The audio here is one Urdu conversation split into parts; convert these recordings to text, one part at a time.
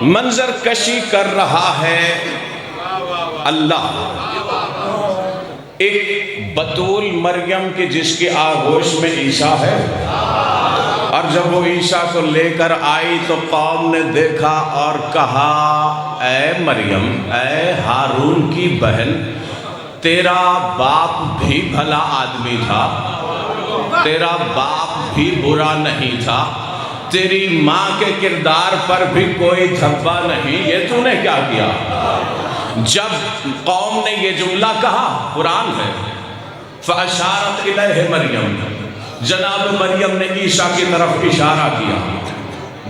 منظر کشی کر رہا ہے اللہ ایک بطول مریم کی جس کی آغوش میں عیسیٰ ہے، اور جب وہ عیسیٰ کو لے کر آئی تو قوم نے دیکھا اور کہا اے مریم، اے ہارون کی بہن، تیرا باپ بھی بھلا آدمی تھا، تیرا باپ بھی برا نہیں تھا، تیری ماں کے کردار پر بھی کوئی دھبا نہیں، یہ تو نے کیا کیا؟ جب قوم نے یہ جملہ کہا، قرآن ہے فَأَشَارَتْ إِلَيْهِ مَرْيَمْ، جناب مریم نے عیسیٰ کی طرف اشارہ کیا۔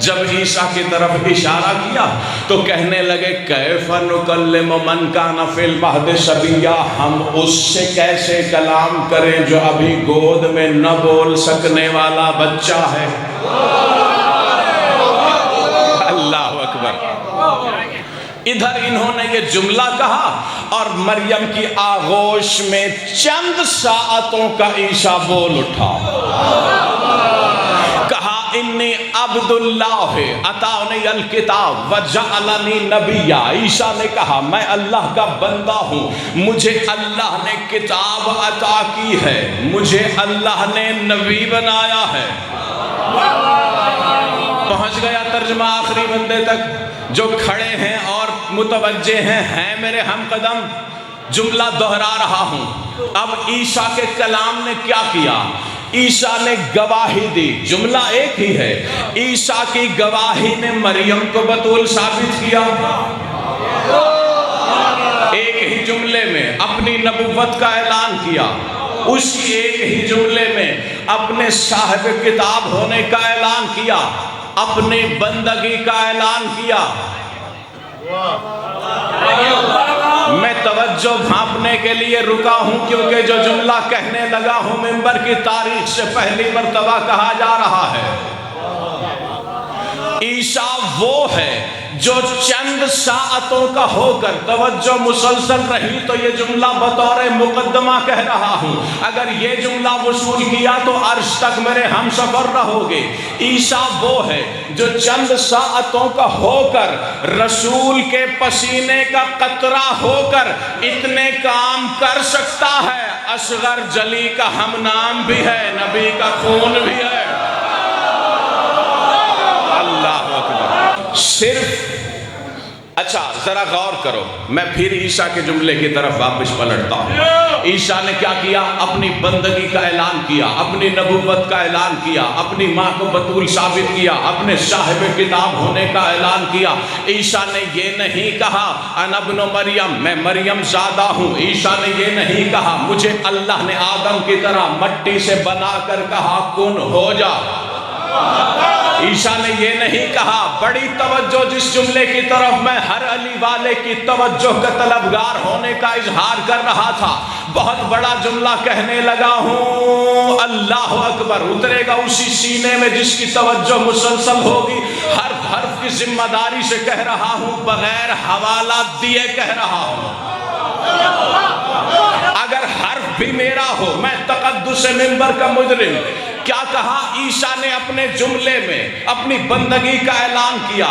جب عیسیٰ کی طرف اشارہ کیا تو کہنے لگے کیف نکلم من کان فی المہد صبیا، ہم اس سے کیسے کلام کریں جو ابھی گود میں نہ بول سکنے والا بچہ ہے۔ اللہ اکبر۔ ادھر انہوں نے یہ جملہ کہا اور مریم کی آغوش میں چند ساعتوں کا عیسیٰ بول اٹھا، کہا انی عبداللہ اتانی الکتاب وجعلنی نبیا۔ عیسیٰ نے کہا میں اللہ کا بندہ ہوں، مجھے اللہ نے کتاب عطا کی ہے، مجھے اللہ نے نبی بنایا ہے۔ پہنچ گیا ترجمہ آخری بندے تک؟ جو کھڑے ہیں اور متوجہ ہیں میرے ہم قدم، جملہ دہرا رہا ہوں۔ اب عیسیٰ کے کلام نے کیا کیا؟ عیسیٰ نے گواہی دی، جملہ ایک ہی ہے، عیسیٰ کی گواہی نے مریم کو بطول ثابت کیا۔ ایک ہی جملے میں اپنی نبوت کا اعلان کیا، اسی ایک ہی جملے میں اپنے صاحب کتاب ہونے کا اعلان کیا، اپنی بندگی کا اعلان کیا۔ میں توجہ بھانپنے کے لیے رکا ہوں کیونکہ جو جملہ کہنے لگا ہوں منبر کی تاریخ سے پہلی مرتبہ کہا جا رہا ہے۔ عیسیٰ وہ ہے جو چند ساعتوں کا ہو کر، توجہ مسلسل رہی تو یہ جملہ بطور مقدمہ کہہ رہا ہوں، اگر یہ جملہ وصول کیا تو عرش تک میرے ہم سفر رہو گے۔ عیسیٰ وہ ہے جو چند ساعتوں کا ہو کر، رسول کے پسینے کا قطرہ ہو کر اتنے کام کر سکتا ہے، اصغر جلی کا ہم نام بھی ہے، نبی کا خون بھی ہے۔ اللہ اکبر۔ صرف اچھا ذرا غور کرو، میں پھر عیسیٰ کے جملے کی طرف واپس پلٹتا ہوں۔ عیسیٰ نے کیا کیا؟ اپنی بندگی کا اعلان کیا، اپنی نبوت کا اعلان کیا، اپنی ماں کو بطول ثابت کیا، اپنے صاحب کتاب ہونے کا اعلان کیا۔ عیسیٰ نے یہ نہیں کہا انا ابن مریم، میں مریم زادہ ہوں۔ عیسیٰ نے یہ نہیں کہا مجھے اللہ نے آدم کی طرح مٹی سے بنا کر کہا کن ہو جا۔ عیسیٰ نے یہ نہیں کہا، بڑی توجہ جس جملے کی طرف میں ہر علی والے کی توجہ کا طلبگار ہونے کا اظہار کر رہا تھا، بہت بڑا جملہ کہنے لگا ہوں، اللہ اکبر، اترے گا اسی سینے میں جس کی توجہ مسلسل ہوگی۔ ہر حرف کی ذمہ داری سے کہہ رہا ہوں، بغیر حوالہ دیے کہہ رہا ہوں۔ اگر حرف بھی میرا ہو، میں تقدس منبر کا مجرم۔ کیا کہا عیسیٰ نے اپنے جملے میں؟ اپنی بندگی کا اعلان کیا،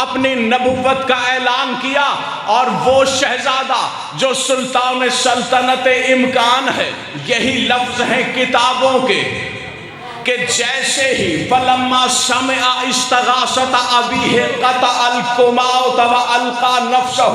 اپنی نبوت کا اعلان کیا، اور وہ شہزادہ جو سلطان سلطنت امکان ہے، یہی لفظ ہیں کتابوں کے کہ جیسے ہی فلما سمع استغاثۃ ابیہ قطع الکماۃ والقى نفسہ،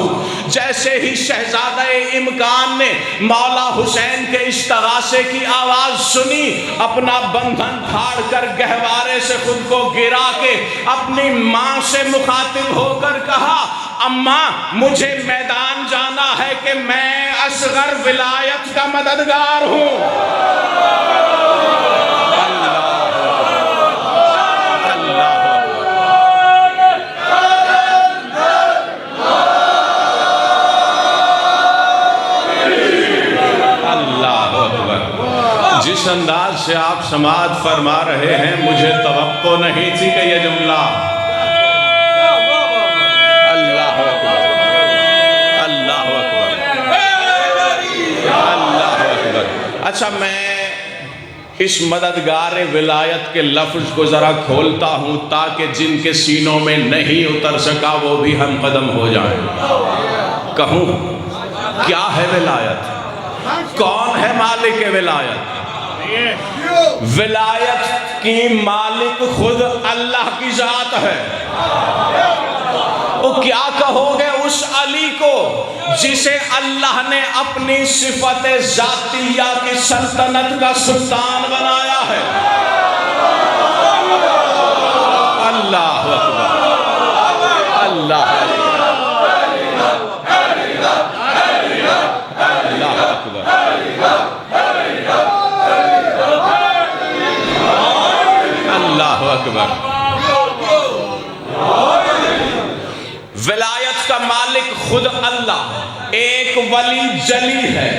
جیسے ہی شہزادہ امکان نے مولا حسین کے استغاثے کی آواز سنی، اپنا بندھن پھاڑ کر گہوارے سے خود کو گرا کے اپنی ماں سے مخاطب ہو کر کہا اماں مجھے میدان جانا ہے کہ میں اصغر ولایت کا مددگار ہوں۔ جس انداز سے آپ سماعت فرما رہے ہیں مجھے توقع نہیں تھی کہ یہ جملہ، اللہ اکبر، اللہ اکبر، اللہ اکبر۔ اچھا میں اس مددگار ولایت کے لفظ کو ذرا کھولتا ہوں تاکہ جن کے سینوں میں نہیں اتر سکا وہ بھی ہم قدم ہو جائیں. کہوں کیا ہے ولایت؟ کون ہے مالک ولایت؟ ولایت کی مالک خود اللہ کی ذات ہے. وہ کیا کہو گے اس علی کو جسے اللہ نے اپنی صفت ذاتیہ کی سلطنت کا سلطان بنایا ہے؟ اللہ اکبر، اللہ اکبر، اللہ اکبر. ولایت کا مالک خود اللہ. ایک ولی جلی ہے،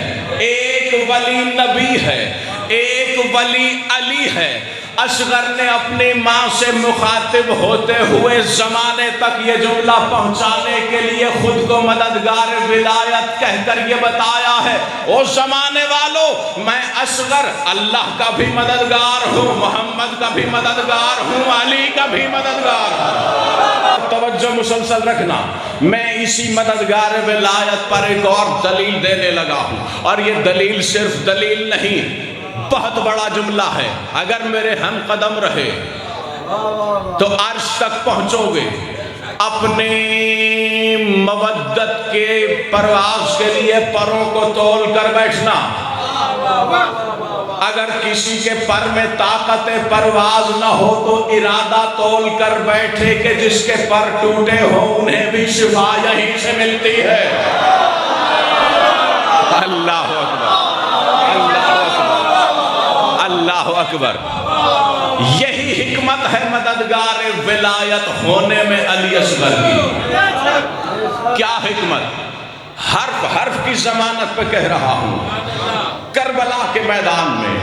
ایک ولی نبی ہے، ایک ولی علی ہے. اصغر نے اپنی ماں سے مخاطب ہوتے ہوئے زمانے تک یہ جملہ پہنچانے کے لیے خود کو مددگار ولایت کہہ کر یہ بتایا ہے، او زمانے والوں میں اصغر اللہ کا بھی مددگار ہوں، محمد کا بھی مددگار ہوں، علی کا بھی مددگار ہوں. توجہ مسلسل رکھنا، میں اسی مددگار ولایت پر ایک اور دلیل دینے لگا ہوں، اور یہ دلیل صرف دلیل نہیں، بہت بڑا جملہ ہے. اگر میرے ہم قدم رہے تو عرش تک پہنچو گے. اپنی مودت کے پرواز کے لیے پروں کو تول کر بیٹھنا. اگر کسی کے پر میں طاقت پرواز نہ ہو تو ارادہ تول کر بیٹھے کہ جس کے پر ٹوٹے ہوں انہیں بھی شفا یہیں سے ملتی ہے. اللہ اکبر، اللہ اکبر. یہی حکمت ہے مددگار ولایت ہونے میں علی اصغر کی. کیا حکمت؟ حرف حرف کی ضمانت پہ کہہ رہا ہوں. کربلا کے میدان میں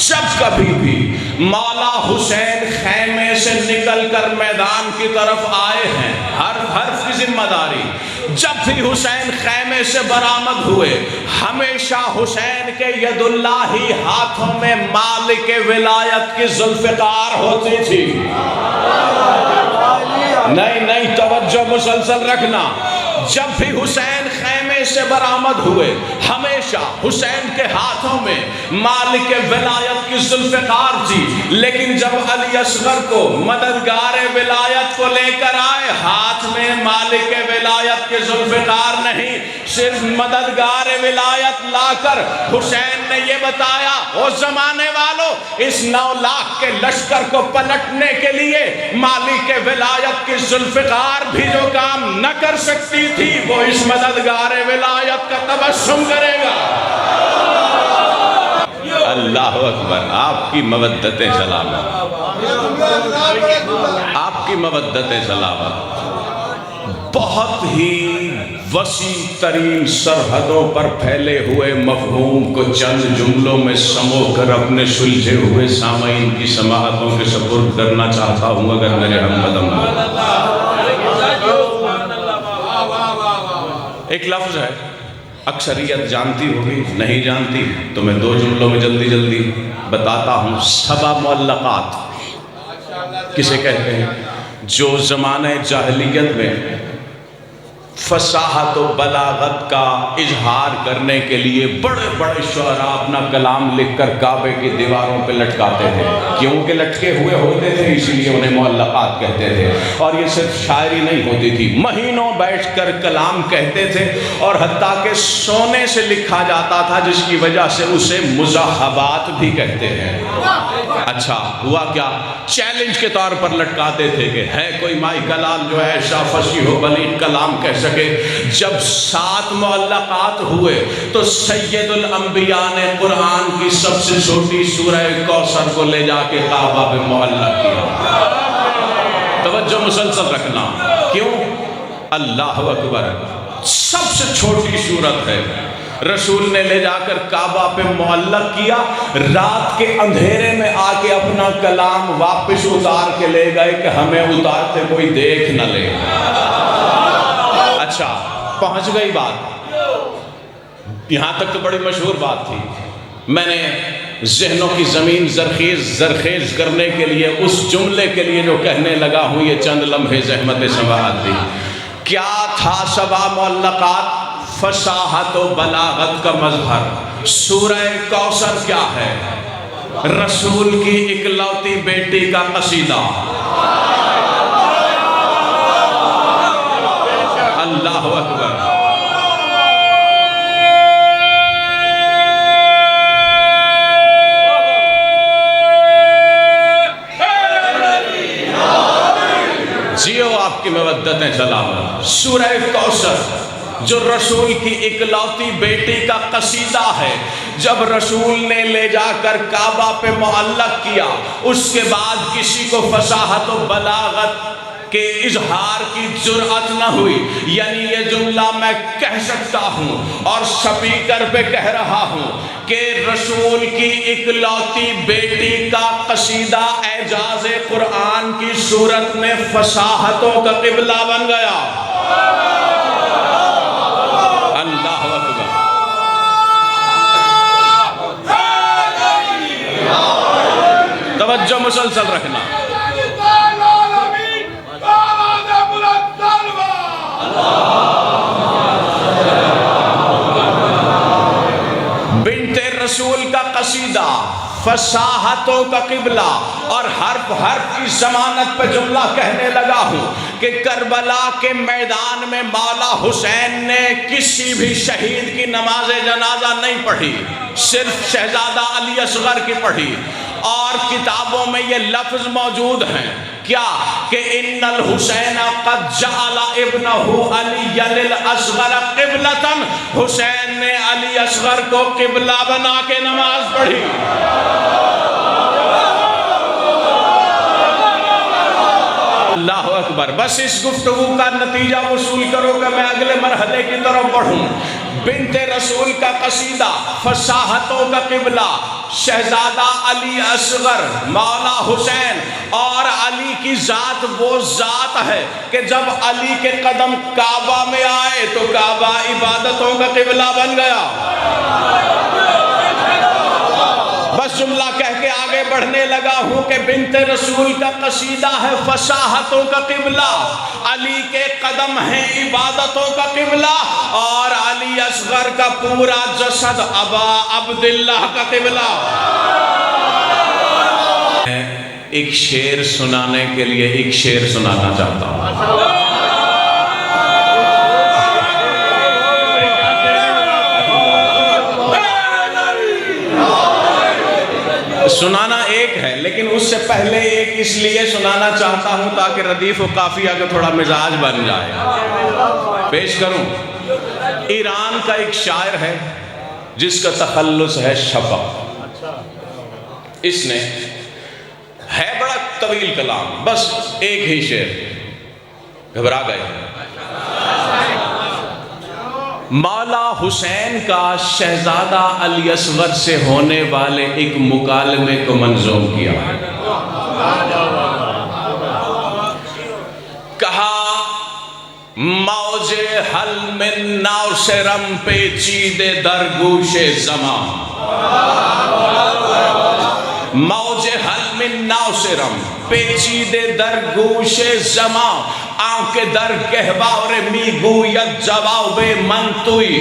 جب کبھی بھی مولا حسین خیمے سے نکل کر میدان کی طرف آئے ہیں، حرف حرف کی ذمہ داری. جب بھی حسین خیمے سے برآمد ہوئے ہمیشہ حسین کے ید اللہ ہی ہاتھوں میں مالک ولایت کی ذوالفقار ہوتی تھی. نہیں توجہ مسلسل رکھنا. جب بھی حسین خیمے سے برآمد ہوئے ہمیشہ حسین کے ہاتھوں میں مالک ولایت کی ذوالفقار تھی. لیکن جب علی اصغر کو مددگار ولایت کو لے کر آئے ہاتھ میں مالک ولایت کی ذوالفقار نہیں، صرف مددگار ولایت لا کر حسین نے یہ بتایا، او زمانے والوں اس 9 لاکھ کے لشکر کو پلٹنے کے لیے مالک ولایت کی ذوالفقار بھی جو کام نہ کر سکتی تھی وہ اس مددگار ولایت کا تبسم کرے گا. اللہ اکبر. آپ کی مودت سلامت، آپ کی مودت سلامت. بہت ہی وسیع ترین سرحدوں پر پھیلے ہوئے مفہوم کو چند جملوں میں سمو کر اپنے سلجھے ہوئے سامعین کی سماعتوں کے سپرد کرنا چاہتا ہوں اگر میرے ہم قدم ہوں. ایک لفظ ہے، اکثریت جانتی ہوگی، نہیں جانتی تو میں 2 جملوں میں جلدی بتاتا ہوں. 7 معلقات کسے کہتے ہیں؟ جو زمانہ جاہلیت میں فصاحت و بلاغت کا اظہار کرنے کے لیے بڑے بڑے شعراء اپنا کلام لکھ کر کعبے کی دیواروں پہ لٹکاتے تھے. کیونکہ لٹکے ہوئے ہوتے تھے اسی لیے انہیں معلقات کہتے تھے. اور یہ صرف شاعری نہیں ہوتی تھی، مہینوں بیٹھ کر کلام کہتے تھے اور حتیٰ کہ سونے سے لکھا جاتا تھا جس کی وجہ سے اسے مزاحبات بھی کہتے ہیں. اچھا ہوا کیا؟ چیلنج کے طور پر لٹکاتے تھے کہ ہے کوئی مائی کلام جو ایسا فصیح و بلیغ کلام کہہ سکے. جب 7 معلقات ہوئے تو سید الانبیاء نے قرآن کی سب سے چھوٹی سورہ کوثر کو لے جا کے کعبہ پہ معلق کیا. توجہ مسلسل رکھنا. کیوں؟ اللہ اکبر. سب سے چھوٹی صورت ہے، رسول نے لے جا کر کعبہ پہ معلق کیا. رات کے اندھیرے میں آ کے اپنا کلام واپس اتار کے لے گئے کہ ہمیں اتارتے کوئی دیکھ نہ لے. اچھا پہنچ گئی بات. یہاں تک تو بڑی مشہور بات تھی. میں نے ذہنوں کی زمین زرخیز کرنے کے لیے اس جملے کے لیے جو کہنے لگا ہوں یہ چند لمحے زحمت سماعت دی. کیا تھا سبا معلقات؟ فصاحت و بلاغت کا مظہر. سورہ کوثر کیا ہے؟ رسول کی اکلوتی بیٹی کا قصیدہ. اللہ اکبر. جیو آپ کی مودتیں سلامت. سورہ کوثر جو رسول کی اکلوتی بیٹی کا قصیدہ ہے، جب رسول نے لے جا کر کعبہ پہ معلق کیا، اس کے بعد کسی کو فصاحت و بلاغت کہ اظہار کی جرأت نہ ہوئی. یعنی یہ جملہ میں کہہ سکتا ہوں اور سپیکر پہ کہہ رہا ہوں کہ رسول کی اکلوتی بیٹی کا قصیدہ اعجاز قرآن کی صورت میں فصاحتوں کا قبلہ بن گیا. اللہ اکبر. توجہ مسلسل رکھنا. بنت رسول کا قصیدہ، فصاحتوں کا قبلہ، اور حرف حرف کی ضمانت پہ جملہ کہنے لگا ہوں کہ کربلا کے میدان میں مولا حسین نے کسی بھی شہید کی نماز جنازہ نہیں پڑھی، صرف شہزادہ علی اصغر کی پڑھی. اور کتابوں میں یہ لفظ موجود ہیں کیا کہ ان الحسین قد جعل ابنہ علی الاصغر قبلۃ. حسین نے علی اصغر کو قبلہ بنا کے نماز پڑھی. اللہ اکبر. بس اس گفتگو کا نتیجہ وصول کرو کہ میں اگلے مرحلے کی طرف بڑھوں. بنت رسول کا قصیدہ، فصاحتوں کا قبلہ، شہزادہ علی اصغر، مولا حسین. اور علی کی ذات وہ ذات ہے کہ جب علی کے قدم کعبہ میں آئے تو کعبہ عبادتوں کا قبلہ بن گیا. بس جملہ کہہ کے آگے بڑھنے لگا ہوں کہ بنت رسول کا قصیدہ ہے فصاحتوں کا قبلہ، علی کے قدم ہیں عبادتوں کا قبلہ، اور علی اصغر کا پورا جسد ابا عبداللہ کا قبلہ. ایک شعر سنانے کے لیے ایک شعر سنانا چاہتا ہوں. سنانا ایک ہے لیکن اس سے پہلے ایک اس لیے سنانا چاہتا ہوں تاکہ ردیف و قافیہ کا تھوڑا مزاج بن جائے. پیش کروں. ایران کا ایک شاعر ہے جس کا تخلص ہے شفق. اس نے ہے بڑا طویل کلام، بس ایک ہی شعر. گھبرا گئے. مولا حسین کا شہزادہ علی اصغر سے ہونے والے ایک مکالمے کو منظوم کیا. کہا موج حل من ناصرم پیچیدے در گوش زمان. موج حل من ناصرم پیچیدے در گوش زمان، آنکھ در گہوار می گوید جواب من توی.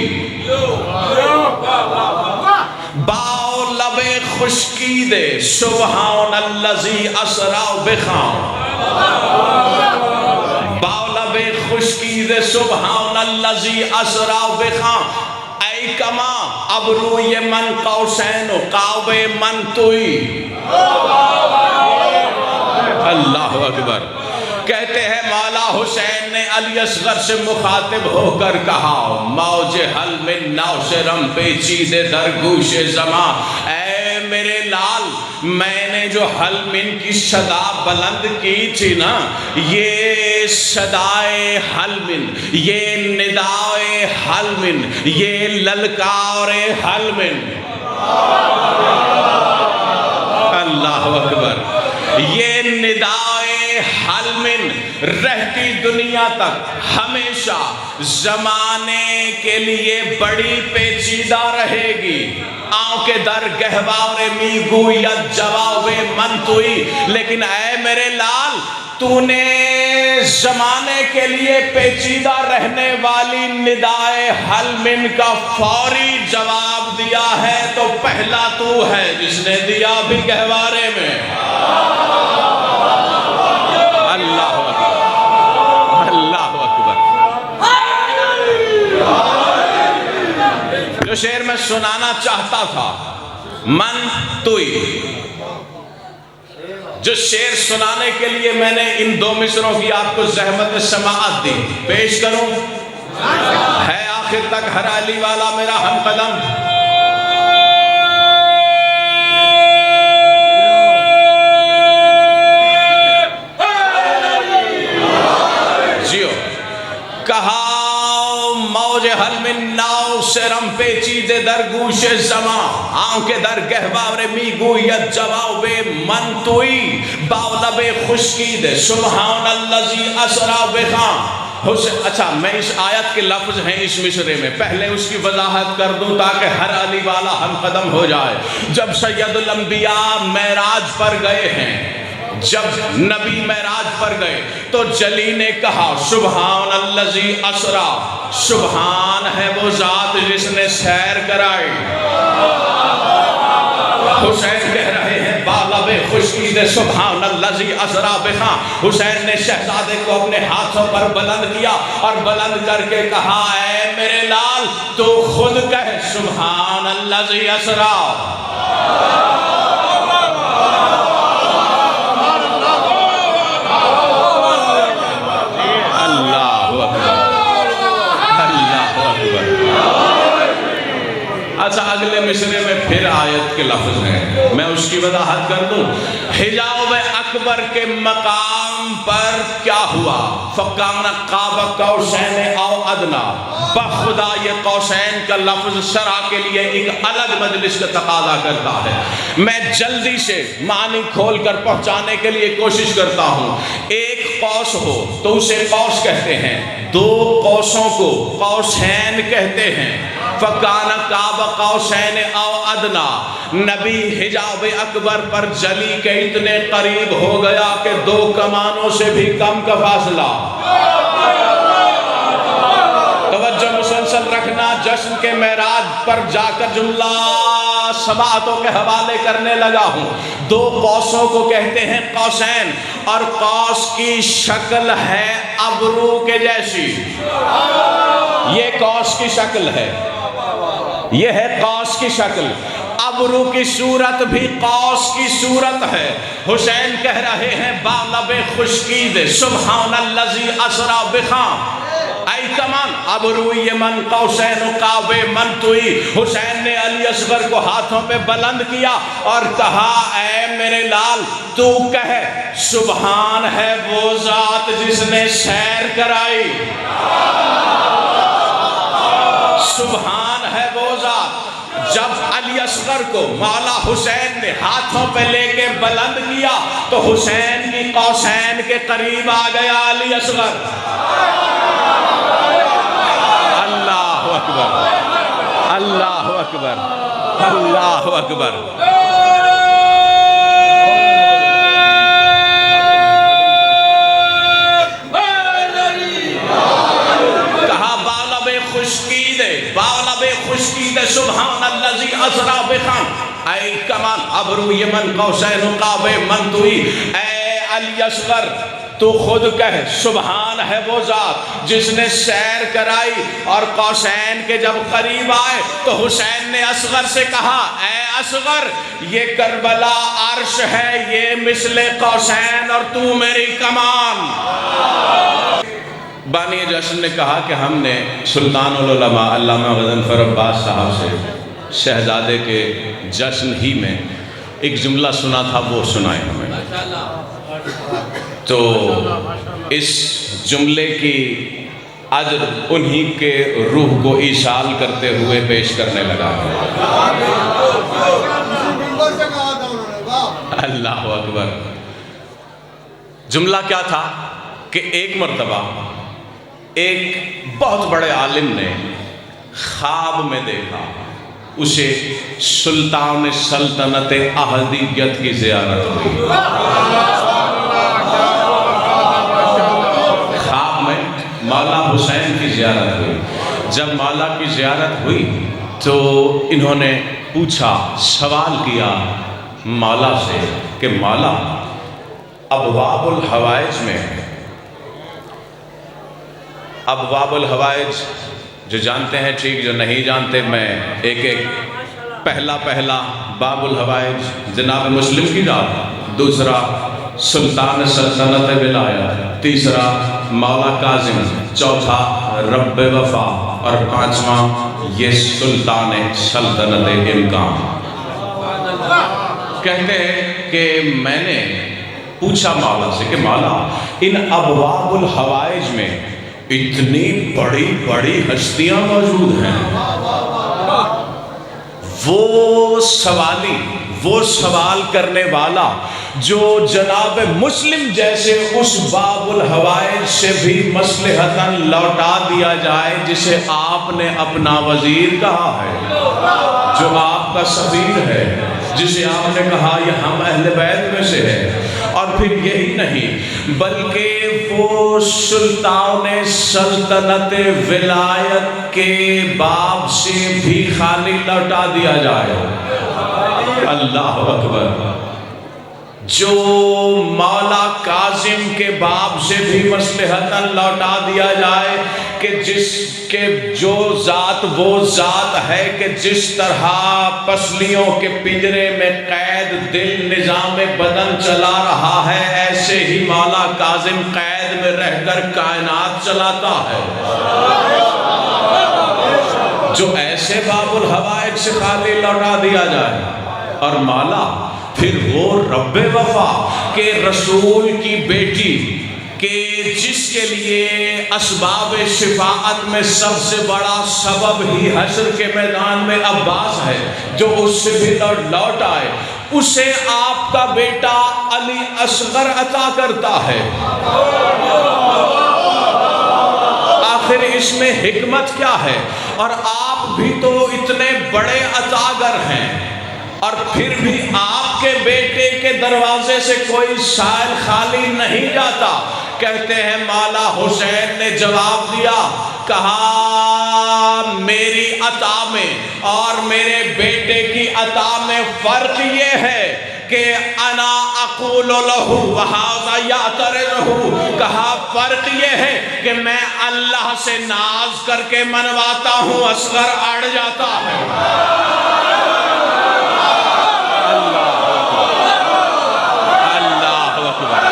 باو لب خشکیدے سبحان الذی اسری بخام. باو لب خشکیدے سبحان الذی اسری بخام. ای کما ابروی من قوسین و قاب من توی. اللہ اکبر. کہتے ہیں مولا حسین نے علی اصغر سے مخاطب ہو کر کہا موج حل من ناصرم پیچیدے در گوش زمان. اے میرے لال، میں نے جو حل من کی صدا بلند کی تھی نا، یہ صدائے حل من، یہ ندائے حل من، یہ للکار حل من. اللہ اکبر. یہ ندائے حل من رہتی دنیا تک ہمیشہ زمانے کے لیے بڑی پیچیدہ رہے گی. آؤں کے در گہوار می گوید جواب من توئی. لیکن اے میرے لال تو نے زمانے کے لیے پیچیدہ رہنے والی ندائے حل من کا فوری جواب دیا ہے تو پہلا تو ہے جس نے دیا بھی گہوارے میں. اللہ اکبر، اللہ اکبر. جو شعر میں سنانا چاہتا تھا من توئی، جو شعر سنانے کے لیے میں نے ان دو مصروں کی آپ کو زحمت سماعت دی، پیش کروں. ہے آخر تک ہر علی والا میرا ہم قدم. جیو کہا موج حل من ناؤ سرم پیچیدے در گوش زمان، آنکھ در گہوار می گوید جواب من توئی. باولب خشکید سبحان اللذی اسرا بخان. اچھا میں اس آیت کے لفظ ہیں اس مصرے میں، پہلے اس کی وضاحت کر دوں تاکہ ہر علی والا ہم قدم ہو جائے. جب سید الانبیاء معراج پر گئے ہیں، جب نبی معراج پر گئے تو جلی نے کہا سبحان اللذی اسرا، سبحان ہے وہ ذات جس نے سیر کرائی. حسین کہہ رہے ہیں بالب خشکید سبحان اللذی اسرا بخان. حسین نے شہزادے کو اپنے ہاتھوں پر بلند کیا اور بلند کر کے کہا اے میرے لال تو خود کہہ سبحان اللذی اسرا. اچھا اگلے مصرے میں پھر آیت کے لفظ ہیں، میں اس کی وضاحت کر دوں. حجاب اکبر کے مقام پر کیا ہوا؟ فَقَانَ قَابَ قَوْسَيْنِ اَوْ أَدْنَىٰ. بخدا یہ قوسین کا لفظ شرح کے لیے ایک الگ مجلس کا تقاضا کرتا ہے. میں جلدی سے معنی کھول کر پہنچانے کے لیے کوشش کرتا ہوں. ایک قوس ہو تو اسے قوس کہتے ہیں، دو قوسوں کو قوسین کہتے ہیں. فَقَانَ قَابَ قَوْسَيْنِ اَوْ أَدْنَىٰ. نبی حجاب اکبر پر جلی کے اتنے قریب ہو گیا کہ دو کمانوں سے بھی کم کا فاصلہ. توجہ مسلسل رکھنا. جشن کے معراج پر جا کر جملہ سماعتوں کے حوالے کرنے لگا ہوں. دو قوسوں کو کہتے ہیں قوسین، اور قوس کی شکل ہے ابرو کے جیسی. یہ قوس کی شکل ہے، یہ ہے قوس کی شکل. ابرو کی صورت بھی قوس کی صورت ہے. حسین کہہ رہے ہیں بالب خشکید سبحان اللذی اسرا بخان. ای کمان ابروی من قوسین قاب من توئی. حسین نے علی اصغر کو ہاتھوں پہ بلند کیا اور کہا اے میرے لال تو کہے سبحان ہے وہ ذات جس نے سیر کرائی. سبحان ہے وہ ذات. جب علی اصغر کو مولا حسین نے ہاتھوں پہ لے کے بلند کیا تو حسین کی قوسین کے قریب آ گیا علی اصغر. اللہ اکبر، اللہ اکبر، اللہ اکبر. بالب خشکید سبحان اللذی اسرا بخان. اے کمان ابروی من قوسین قاب من توئی. اے علی اصغر تو خود کہہ سبحان ہے وہ ذات جس نے سیر کرائی. اور قوسین کے جب قریب آئے تو حسین نے اصغر سے کہا اے اصغر یہ کربلا عرش ہے، یہ مثل قوسین اور تو میری کمان. بانی جشن نے کہا کہ ہم نے سلطان العلماء علامہ غضنفر عباس صاحب سے شہزادے کے جشن ہی میں ایک جملہ سنا تھا، وہ سنائے ہمیں. تو اس جملے کی اجر انہی کے روح کو ایصال کرتے ہوئے پیش کرنے لگا. اللہ اکبر. جملہ کیا تھا؟ کہ ایک مرتبہ ایک بہت بڑے عالم نے خواب میں دیکھا اسے سلطان سلطنت احدیت کی زیارت ہوئی۔ خواب میں مولا حسین کی زیارت ہوئی۔ جب مولا کی زیارت ہوئی تو انہوں نے پوچھا، سوال کیا مولا سے کہ مولا ابواب الحوائج میں، ابواب الحوائج جو جانتے ہیں ٹھیک، جو نہیں جانتے میں ایک پہلا باب الحوائج جناب مسلم کی رات، دوسرا سلطان سلطنت ولایت، تیسرا مولا کاظم، چوتھا رب وفا، اور پانچواں یہ سلطان سلطنت امکان۔ کہتے ہیں کہ میں نے پوچھا مولا سے کہ مولا ان ابواب الحوائج میں اتنی بڑی بڑی ہستیاں موجود ہیں، وہ سوال کرنے والا جو جناب مسلم جیسے اس باب الحوائج سے بھی مصلحتاً لوٹا دیا جائے جسے آپ نے اپنا وزیر کہا ہے، جو آپ کا سفیر ہے، جسے آپ نے کہا یہ ہم اہل بیت میں سے ہے، اور پھر یہی نہیں بلکہ وہ سلطان سلطنت ولایت کے باب سے بھی خالی لوٹا دیا جائے۔ اللہ اکبر۔ جو مولا کاظم کے باب سے بھی مصلحتاً لوٹا دیا جائے کہ جس کے جو ذات وہ ذات ہے کہ جس طرح پسلیوں کے پنجرے میں قید دل نظام بدن چلا رہا ہے، ایسے ہی مولا کاظم قید میں رہ کر کائنات چلاتا ہے۔ جو ایسے باب الحوائج سے خالی لوٹا دیا جائے، اور مولا پھر وہ رب وفا کے رسول کی بیٹی کہ جس کے لیے اسباب شفاعت میں سب سے بڑا سبب ہی حشر کے میدان میں عباس ہے، جو اس سے بھی لوٹ آئے، اسے آپ کا بیٹا علی اصغر عطا کرتا ہے۔ آخر اس میں حکمت کیا ہے؟ اور آپ بھی تو اتنے بڑے عطاگر ہیں، اور پھر بھی آپ کے بیٹے کے دروازے سے کوئی سائل خالی نہیں جاتا۔ کہتے ہیں مولا حسین نے جواب دیا، کہا میری عطا میں اور میرے بیٹے کی عطا میں فرق یہ ہے کہ انا اقول لہو وہذا یعترضہ، کہا فرق یہ ہے کہ میں اللہ سے ناز کر کے منواتا ہوں، اصغر اڑ جاتا ہے۔ اللہ اکبر۔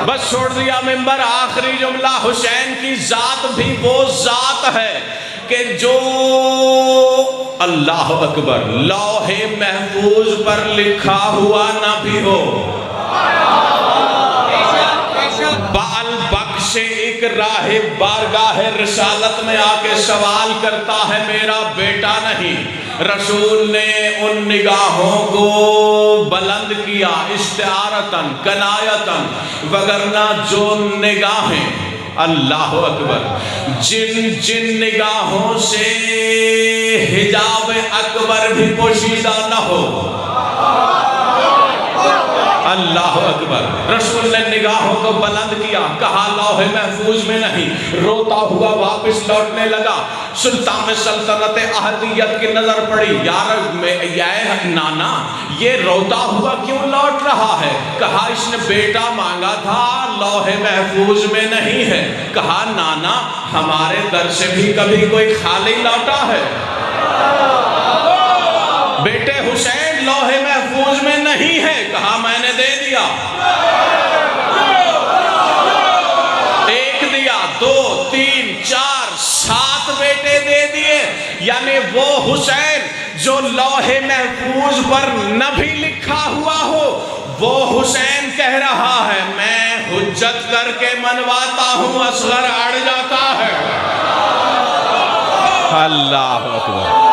بس چھوڑ دیا منبر، آخری جملہ، حسین کی ذات بھی وہ ذات ہے کہ جو اللہ اکبر لوح محفوظ پر لکھا ہوا نہ بھی ہو، بال بک سے ایک راہب بارگاہ رسالت میں آ کے سوال کرتا ہے، میرا بیٹا نہیں۔ رسول نے ان نگاہوں کو بلند کیا استعارتاً کنایتاً، وگرنہ جو نگاہیں اللہ اکبر جن نگاہوں سے حجاب اکبر بھی پوشیدہ نہ ہو، اللہ اکبر، رسول نے نگاہوں کو بلند کیا، کہا لوح محفوظ میں نہیں، روتا ہوا واپس لوٹنے لگا۔ سلطان سلطنت احدیت کی نظر پڑی، یا نانا یہ روتا ہوا کیوں لوٹ رہا ہے؟ کہا اس نے بیٹا مانگا تھا، لوح محفوظ میں نہیں ہے۔ کہا نانا ہمارے در سے بھی کبھی کوئی خالی لوٹا ہے؟ بیٹے حسین لوح محفوظ میں نہیں ہے۔ کہا میں نے دے دیا، ایک دیا، 2 3 4 7 بیٹے دے دیے۔ یعنی وہ حسین جو لوح محفوظ پر نہ بھی لکھا ہوا ہو، وہ حسین کہہ رہا ہے میں حجت کر کے منواتا ہوں، اصغر اڑ جاتا ہے۔ اللہ اکبر۔